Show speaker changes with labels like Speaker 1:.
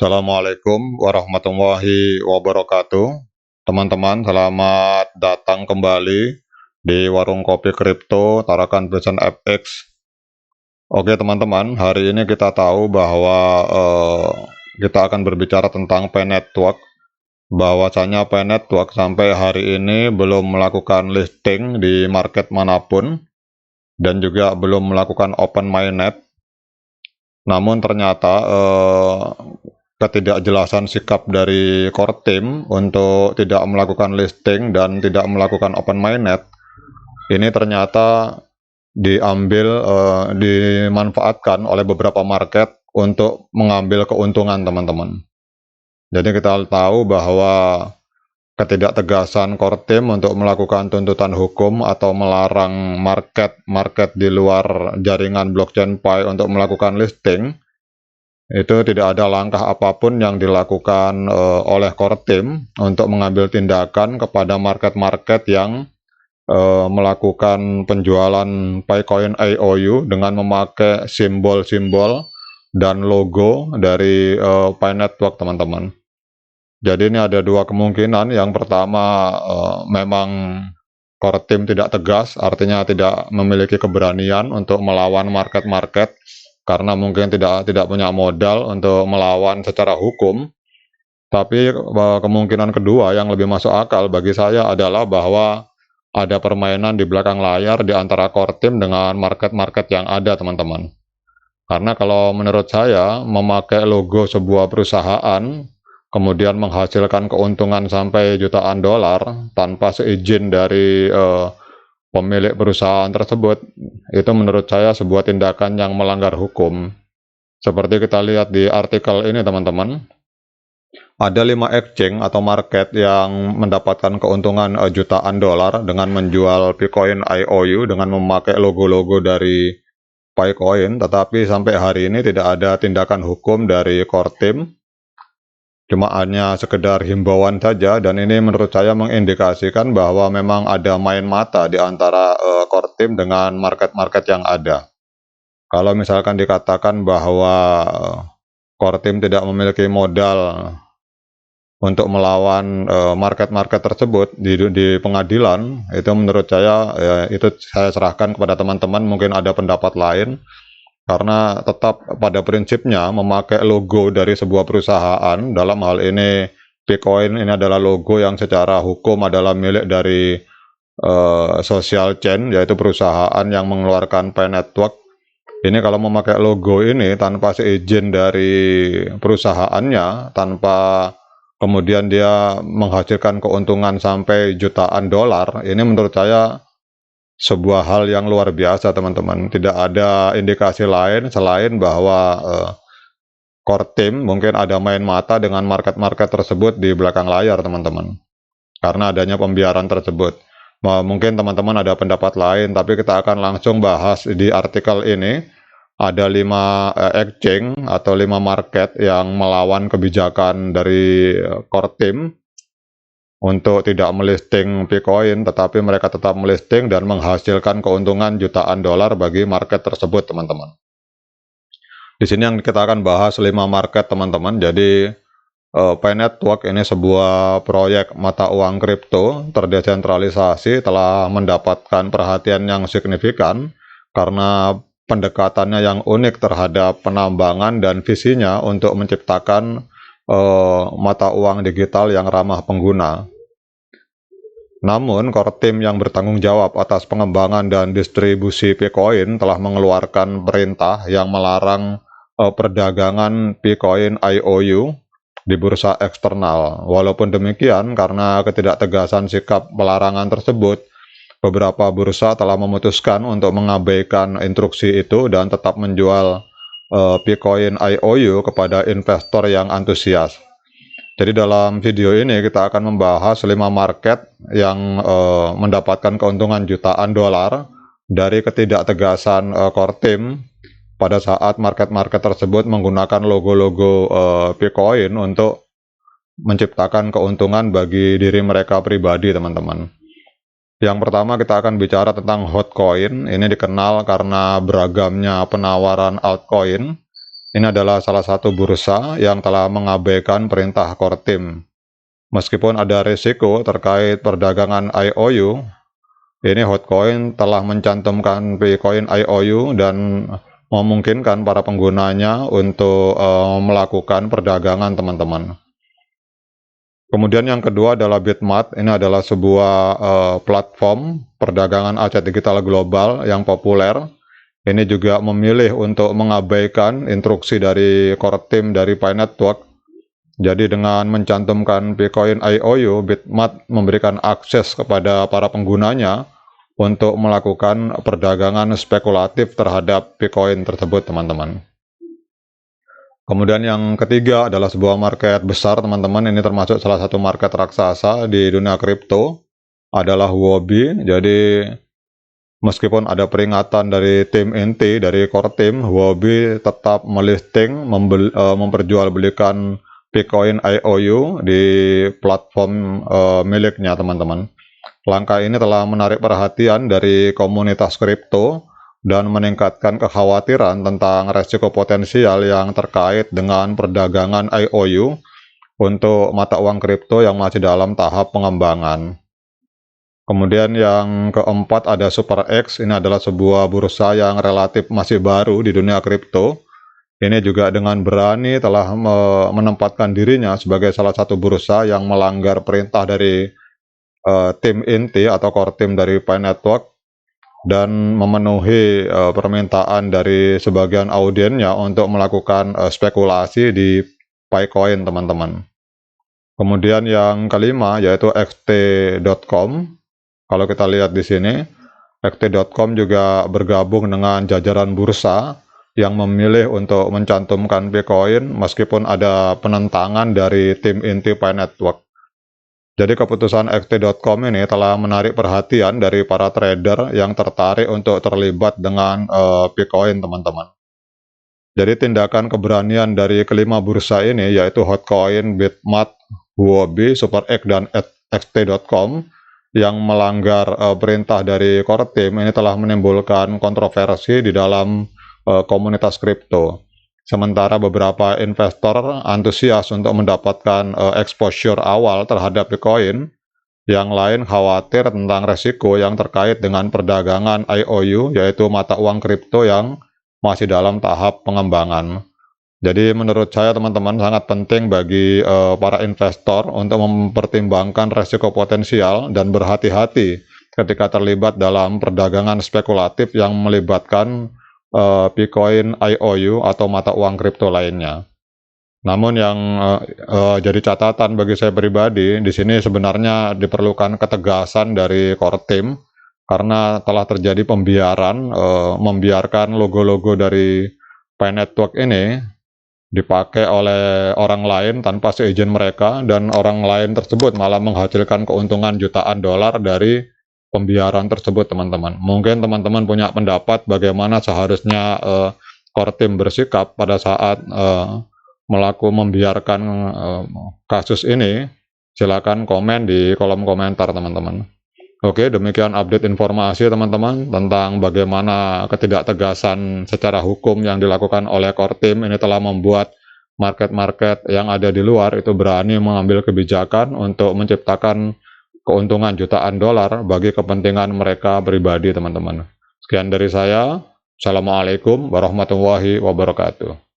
Speaker 1: Assalamualaikum warahmatullahi wabarakatuh. Teman-teman, selamat datang kembali di Warung Kopi Kripto Tarakan Present FX. Oke teman-teman, hari ini kita tahu bahwa kita akan berbicara tentang P-Network. Bahwasanya P-Network sampai hari ini belum melakukan listing di market manapun dan juga belum melakukan open mainnet. Namun ternyata ketidakjelasan sikap dari core team untuk tidak melakukan listing dan tidak melakukan open mainnet ini ternyata dimanfaatkan oleh beberapa market untuk mengambil keuntungan teman-teman. Jadi kita tahu bahwa ketidaktegasan core team untuk melakukan tuntutan hukum atau melarang market di luar jaringan blockchain Pi untuk melakukan listing, itu tidak ada langkah apapun yang dilakukan oleh core team untuk mengambil tindakan kepada market-market yang melakukan penjualan Picoin IOU dengan memakai simbol-simbol dan logo dari Pi Network teman-teman. Jadi ini ada dua kemungkinan. Yang pertama, memang core team tidak tegas, artinya tidak memiliki keberanian untuk melawan market-market karena mungkin tidak punya modal untuk melawan secara hukum. Tapi kemungkinan kedua yang lebih masuk akal bagi saya adalah bahwa ada permainan di belakang layar di antara core team dengan market-market yang ada teman-teman. Karena kalau menurut saya memakai logo sebuah perusahaan kemudian menghasilkan keuntungan sampai jutaan dolar tanpa seizin dari pemilik perusahaan tersebut, itu menurut saya sebuah tindakan yang melanggar hukum. Seperti kita lihat di artikel ini teman-teman, ada 5 exchange atau market yang mendapatkan keuntungan jutaan dolar dengan menjual Picoin IOU dengan memakai logo-logo dari Picoin, tetapi sampai hari ini tidak ada tindakan hukum dari core team. Cuma hanya sekedar himbauan saja, dan ini menurut saya mengindikasikan bahwa memang ada main mata di antara core team dengan market-market yang ada. Kalau misalkan dikatakan bahwa core team tidak memiliki modal untuk melawan market-market tersebut di pengadilan, itu menurut saya itu saya serahkan kepada teman-teman, mungkin ada pendapat lain. Karena tetap pada prinsipnya memakai logo dari sebuah perusahaan, dalam hal ini Picoin ini adalah logo yang secara hukum adalah milik dari social chain, yaitu perusahaan yang mengeluarkan Pi Network. Ini kalau memakai logo ini tanpa seizin dari perusahaannya, tanpa kemudian dia menghasilkan keuntungan sampai jutaan dolar, ini menurut saya sebuah hal yang luar biasa teman-teman. Tidak ada indikasi lain selain bahwa core team mungkin ada main mata dengan market-market tersebut di belakang layar teman-teman, karena adanya pembiaran tersebut. Mungkin teman-teman ada pendapat lain, tapi kita akan langsung bahas di artikel ini. Ada 5 exchange atau 5 market yang melawan kebijakan dari core team untuk tidak melisting Picoin, tetapi mereka tetap melisting dan menghasilkan keuntungan jutaan dolar bagi market tersebut teman-teman. Di sini yang kita akan bahas 5 market teman-teman. Jadi Pi Network ini sebuah proyek mata uang kripto terdesentralisasi, telah mendapatkan perhatian yang signifikan karena pendekatannya yang unik terhadap penambangan dan visinya untuk menciptakan mata uang digital yang ramah pengguna. Namun, core team yang bertanggung jawab atas pengembangan dan distribusi Picoin telah mengeluarkan perintah yang melarang perdagangan Picoin IOU di bursa eksternal. Walaupun demikian, karena ketidaktegasan sikap pelarangan tersebut, beberapa bursa telah memutuskan untuk mengabaikan instruksi itu dan tetap menjual Picoin IOU kepada investor yang antusias. Jadi dalam video ini kita akan membahas 5 market yang mendapatkan keuntungan jutaan dolar dari ketidaktegasan core team pada saat market-market tersebut menggunakan logo-logo Picoin untuk menciptakan keuntungan bagi diri mereka pribadi teman-teman. Yang pertama kita akan bicara tentang Hotcoin. Ini dikenal karena beragamnya penawaran altcoin ini adalah salah satu bursa yang telah mengabaikan perintah core team. Meskipun ada risiko terkait perdagangan IOU, ini Hotcoin telah mencantumkan Bitcoin IOU dan memungkinkan para penggunanya untuk melakukan perdagangan, teman-teman. Kemudian yang kedua adalah Bitmat. Ini adalah sebuah platform perdagangan aset digital global yang populer. Ini juga memilih untuk mengabaikan instruksi dari core team dari Pi Network. Jadi dengan mencantumkan Bitcoin IOU, Bitmat memberikan akses kepada para penggunanya untuk melakukan perdagangan spekulatif terhadap Bitcoin tersebut, teman-teman. Kemudian yang ketiga adalah sebuah market besar, teman-teman. Ini termasuk salah satu market raksasa di dunia kripto, adalah Huobi. Jadi meskipun ada peringatan dari tim inti, dari core team, Huobi tetap melisting, memperjualbelikan Bitcoin IOU di platform miliknya, teman-teman. Langkah ini telah menarik perhatian dari komunitas kripto dan meningkatkan kekhawatiran tentang resiko potensial yang terkait dengan perdagangan IOU untuk mata uang kripto yang masih dalam tahap pengembangan. Kemudian yang keempat ada SuperX. Ini adalah sebuah bursa yang relatif masih baru di dunia kripto. Ini juga dengan berani telah menempatkan dirinya sebagai salah satu bursa yang melanggar perintah dari tim inti atau core team dari Pi Network dan memenuhi permintaan dari sebagian audiennya untuk melakukan spekulasi di Picoin, teman-teman. Kemudian yang kelima yaitu xt.com. Kalau kita lihat di sini, xt.com juga bergabung dengan jajaran bursa yang memilih untuk mencantumkan Bitcoin meskipun ada penentangan dari tim inti Pi Network. Jadi keputusan xt.com ini telah menarik perhatian dari para trader yang tertarik untuk terlibat dengan Bitcoin, teman-teman. Jadi tindakan keberanian dari kelima bursa ini yaitu Hotcoin, Bitmat, Huobi, SuperX, dan xt.com yang melanggar perintah dari core team ini telah menimbulkan kontroversi di dalam komunitas kripto. Sementara beberapa investor antusias untuk mendapatkan exposure awal terhadap Bitcoin, yang lain khawatir tentang resiko yang terkait dengan perdagangan IOU, yaitu mata uang kripto yang masih dalam tahap pengembangan. Jadi menurut saya, teman-teman, sangat penting bagi para investor untuk mempertimbangkan resiko potensial dan berhati-hati ketika terlibat dalam perdagangan spekulatif yang melibatkan Bitcoin IOU atau mata uang kripto lainnya. Namun yang jadi catatan bagi saya pribadi, di sini sebenarnya diperlukan ketegasan dari core team karena telah terjadi pembiaran, membiarkan logo-logo dari Pi Network ini dipakai oleh orang lain tanpa seizin mereka, dan orang lain tersebut malah menghasilkan keuntungan jutaan dolar dari pembiaran tersebut, teman-teman. Mungkin teman-teman punya pendapat bagaimana seharusnya core team bersikap pada saat membiarkan kasus ini. Silakan komen di kolom komentar, teman-teman. Oke, demikian update informasi, teman-teman, tentang bagaimana ketidaktegasan secara hukum yang dilakukan oleh core team ini telah membuat market-market yang ada di luar itu berani mengambil kebijakan untuk menciptakan keuntungan jutaan dolar bagi kepentingan mereka pribadi, teman-teman. Sekian dari saya. Assalamualaikum warahmatullahi wabarakatuh.